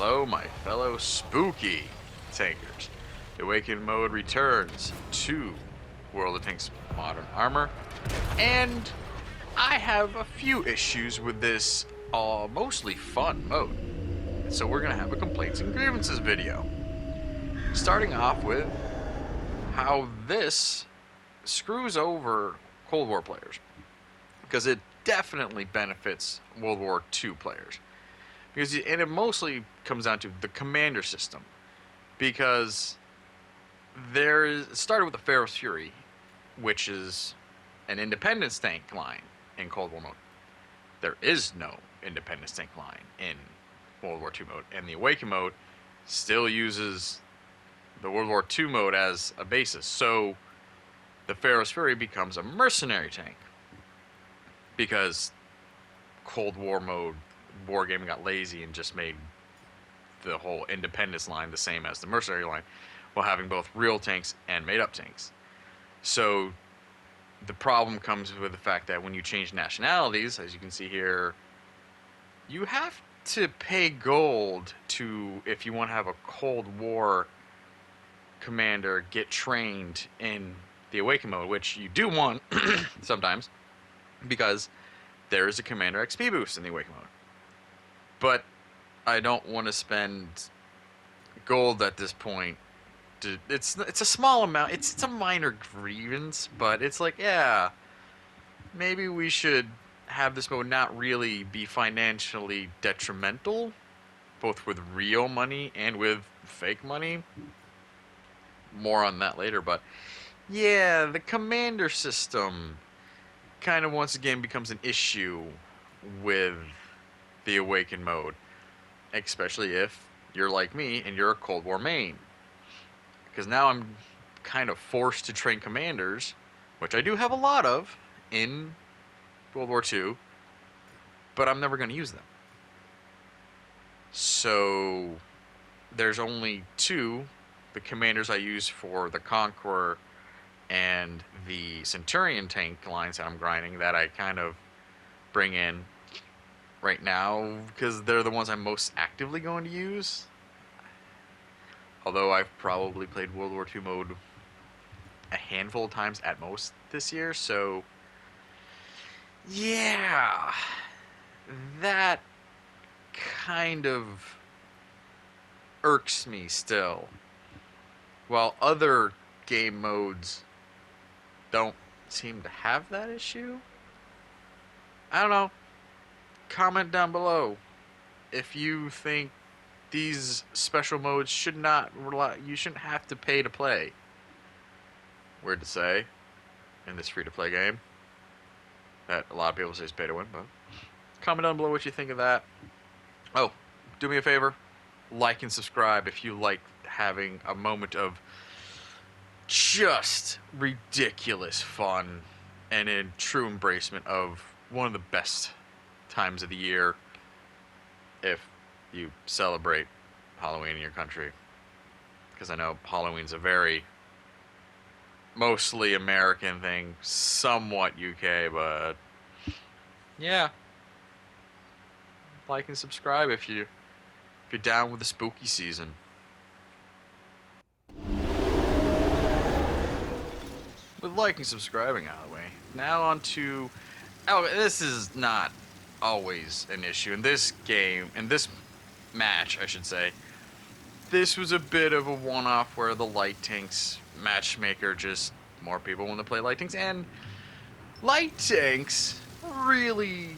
Hello, my fellow spooky tankers. The Awaken mode returns to World of Tanks Modern Armor, and I have a few issues with this mostly fun mode. So we're going to have a complaints and grievances video. Starting off with how this screws over Cold War players. Because it definitely benefits World War II players. And it mostly comes down to the commander system. Because it started with the Pharaoh's Fury, which is an independence tank line in Cold War mode. There is no independence tank line in World War II mode, and the Awaken mode still uses the World War II mode as a basis. So the Pharaoh's Fury becomes a mercenary tank because Cold War mode wargaming got lazy and just made the whole independence line the same as the mercenary line, while having both real tanks and made-up tanks. So the problem comes with the fact that when you change nationalities, as you can see here, you have to pay gold to, if you want to have a Cold War commander get trained in the Awaken mode, which you do want sometimes, because there is a commander XP boost in the Awaken mode. But I don't want to spend gold at this point. It's a small amount. It's a minor grievance, but it's like, yeah, maybe we should have this mode not really be financially detrimental, both with real money and with fake money. More on that later, but yeah, the commander system kind of once again becomes an issue with the Awaken mode, especially if you're like me and you're a Cold War main. Because now I'm kind of forced to train commanders, which I do have a lot of in World War II, but I'm never going to use them. So there's only two, the commanders I use for the Conqueror and the Centurion tank lines that I'm grinding, that I kind of bring in right now because they're the ones I'm most actively going to use. Although I've probably played World War II mode a handful of times at most this year, so yeah, that kind of irks me still. While other game modes don't seem to have that issue. I don't know. Comment down below if you think these special modes should not rely, you shouldn't have to pay to play. Weird to say in this free-to-play game that a lot of people say is pay to win, but comment down below what you think of that. Oh, do me a favor, like and subscribe if you like having a moment of just ridiculous fun and a true embracement of one of the best times of the year if you celebrate Halloween in your country. Because I know Halloween's a very mostly American thing, somewhat UK, but yeah. Like and subscribe if you're down with the spooky season. With liking and subscribing out of the way, now on to... Oh, this is not always an issue. In this game, in this match, I should say, this was a bit of a one-off where the light tanks matchmaker, just more people want to play light tanks, and light tanks, really,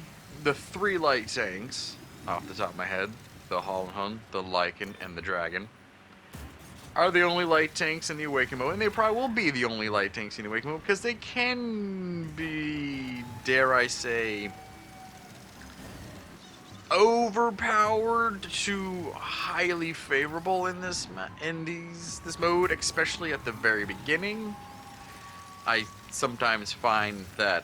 the three light tanks, off the top of my head, the Hun, the Lycan, and the Dragon, are the only light tanks in the Awaken mode, and they probably will be the only light tanks in the Awaken mode, because they can be, dare I say, overpowered to highly favorable in this mode, especially at the very beginning. I sometimes find that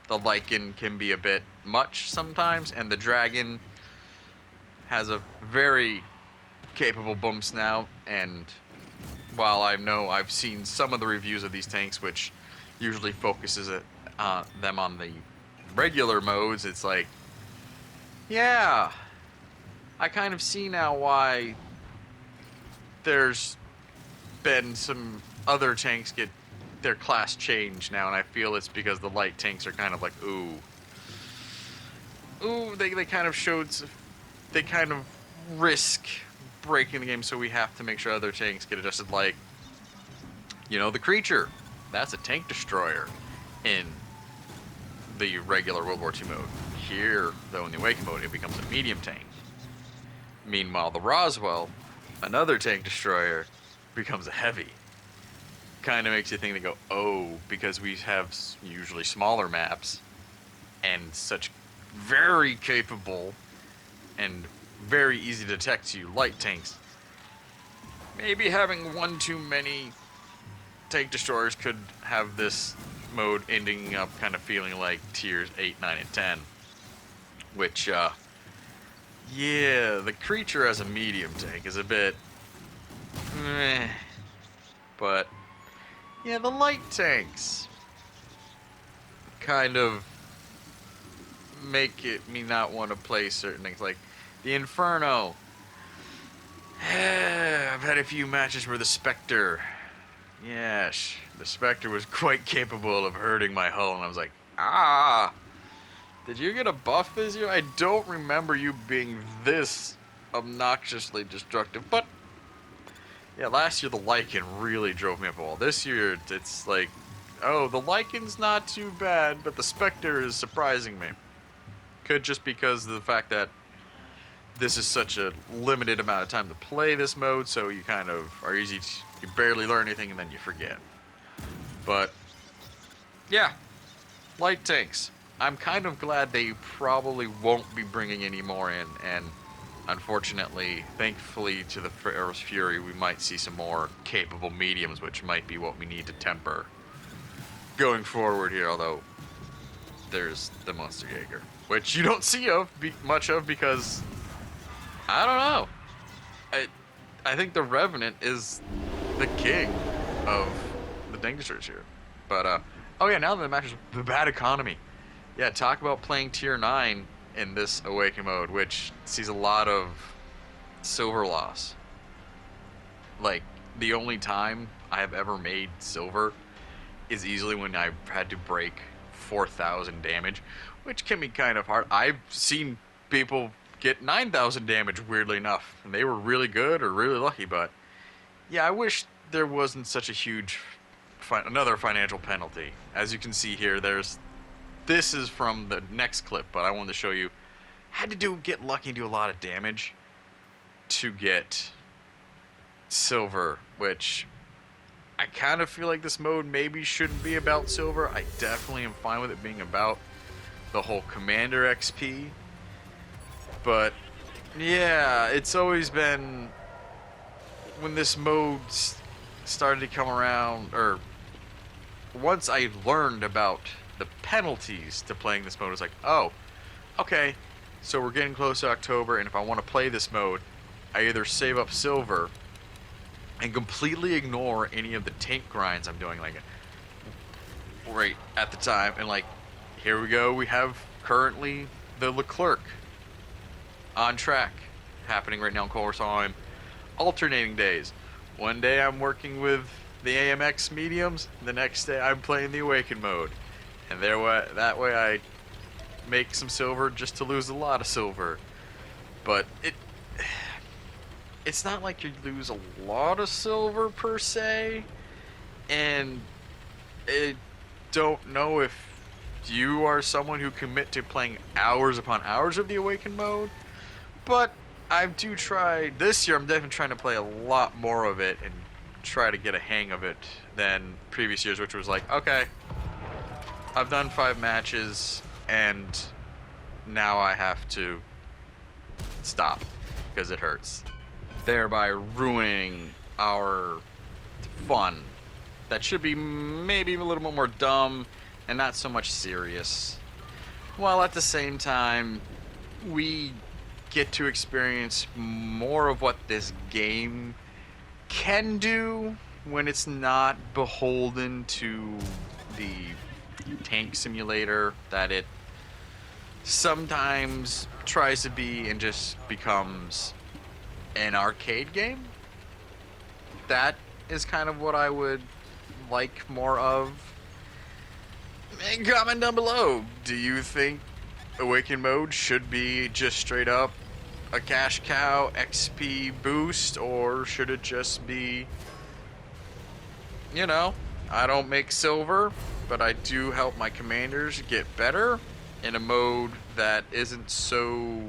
the Lycan can be a bit much sometimes, and the Dragon has a very capable boom snout, and while I know I've seen some of the reviews of these tanks which usually focuses them on the regular modes, it's like, yeah, I kind of see now why there's been some other tanks get their class changed now, and I feel it's because the light tanks are kind of like, they kind of showed, they kind of risk breaking the game, so we have to make sure other tanks get adjusted, like, you know, the Creature. That's a tank destroyer in the regular World War II mode. Here, though, in the Awaken mode, it becomes a medium tank. Meanwhile, the Roswell, another tank destroyer, becomes a heavy. Kind of makes you think, they go, oh, because we have usually smaller maps and such very capable and very easy to detect to you light tanks. Maybe having one too many tank destroyers could have this mode ending up kind of feeling like tiers 8, 9, and 10. Which, yeah, the Creature as a medium tank is a bit meh. But, yeah, the light tanks kind of make me not want to play certain things. Like, the Inferno. I've had a few matches where the Spectre, yes, the Spectre was quite capable of hurting my hull, and I was like, did you get a buff this year? I don't remember you being this obnoxiously destructive, but yeah, last year the Lycan really drove me up a wall. This year, it's like, oh, the Lycan's not too bad, but the Spectre is surprising me. Could just because of the fact that this is such a limited amount of time to play this mode, so you kind of are you barely learn anything and then you forget. But, yeah, light tanks. I'm kind of glad they probably won't be bringing any more in, and unfortunately, thankfully to the Pharaoh's Fury, we might see some more capable mediums, which might be what we need to temper going forward here, although there's the Monster Jaeger, which you don't see much of because, I don't know. I think the Revenant is the king of the tank destroyers here. But, oh yeah, now that the match is the bad economy. Yeah, talk about playing tier 9 in this Awaken mode, which sees a lot of silver loss. Like, the only time I have ever made silver is easily when I've had to break 4,000 damage, which can be kind of hard. I've seen people get 9,000 damage, weirdly enough, and they were really good or really lucky, but yeah, I wish there wasn't such a huge another financial penalty. As you can see here, this is from the next clip, but I wanted to show you. Had to get lucky and do a lot of damage to get silver, which I kind of feel like this mode maybe shouldn't be about silver. I definitely am fine with it being about the whole Commander XP. But, yeah, it's always been, when this mode started to come around, or once I learned about the penalties to playing this mode, it's like, oh, okay, so we're getting close to October, and if I want to play this mode, I either save up silver and completely ignore any of the tank grinds I'm doing, like, right at the time, and like, here we go, we have currently the Leclerc on track, happening right now in Course. I'm alternating days. One day I'm working with the AMX mediums, the next day I'm playing the Awaken mode. And that way I make some silver just to lose a lot of silver. But it's not like you lose a lot of silver per se. And I don't know if you are someone who commit to playing hours upon hours of the Awaken mode. But I do try, this year I'm definitely trying to play a lot more of it and try to get a hang of it than previous years, which was like, okay, I've done 5 matches and now I have to stop because it hurts, thereby ruining our fun that should be maybe a little bit more dumb and not so much serious, while at the same time we get to experience more of what this game can do when it's not beholden to the tank simulator that it sometimes tries to be and just becomes an arcade game. That is kind of what I would like more of. And comment down below. Do you think Awaken mode should be just straight up a cash cow XP boost, or should it just be, you know, I don't make silver, but I do help my commanders get better in a mode that isn't so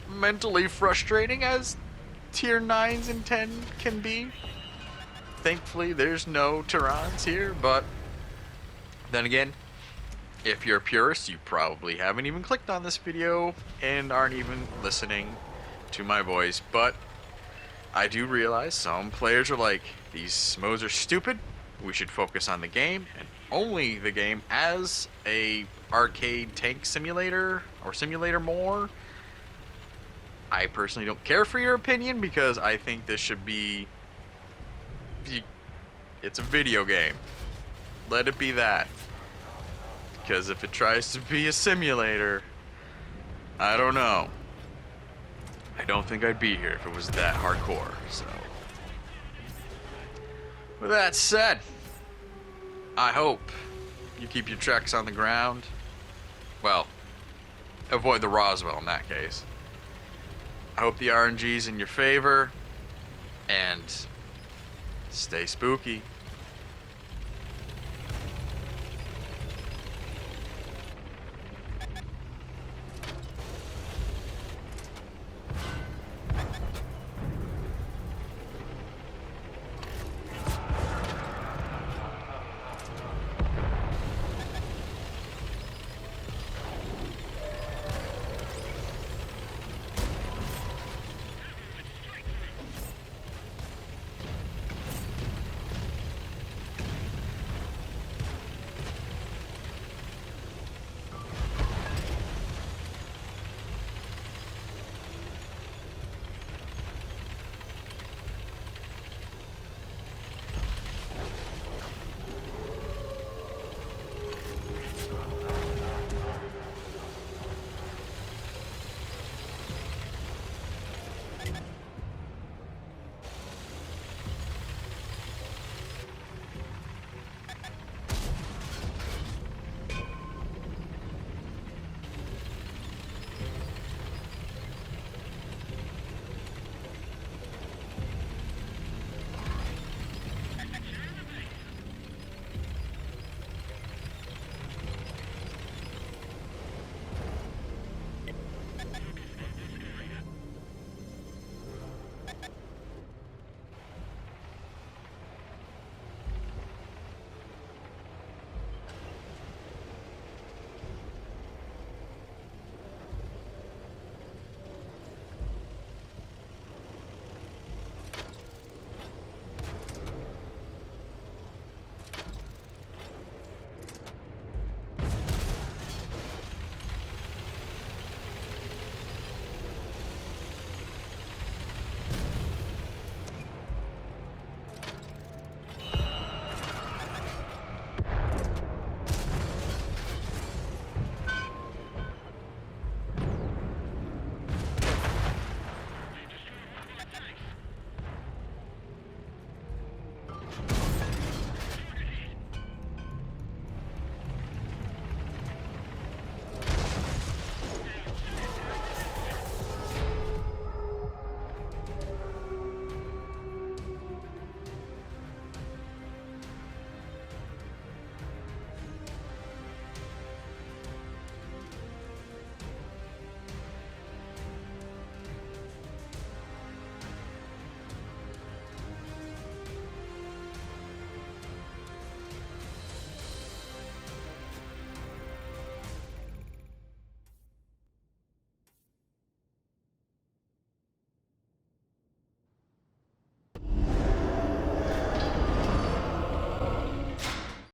mentally frustrating as tier 9s and 10 can be. Thankfully, there's no Tyrans here, but then again, if you're a purist, you probably haven't even clicked on this video and aren't even listening to my voice. But I do realize some players are like, these modes are stupid. We should focus on the game and only the game as a arcade tank simulator or simulator more. I personally don't care for your opinion because I think this should be, it's a video game. Let it be that. Because if it tries to be a simulator, I don't know. I don't think I'd be here if it was that hardcore. So, with that said, I hope you keep your tracks on the ground. Well, avoid the Roswell in that case. I hope the RNG's in your favor, and stay spooky.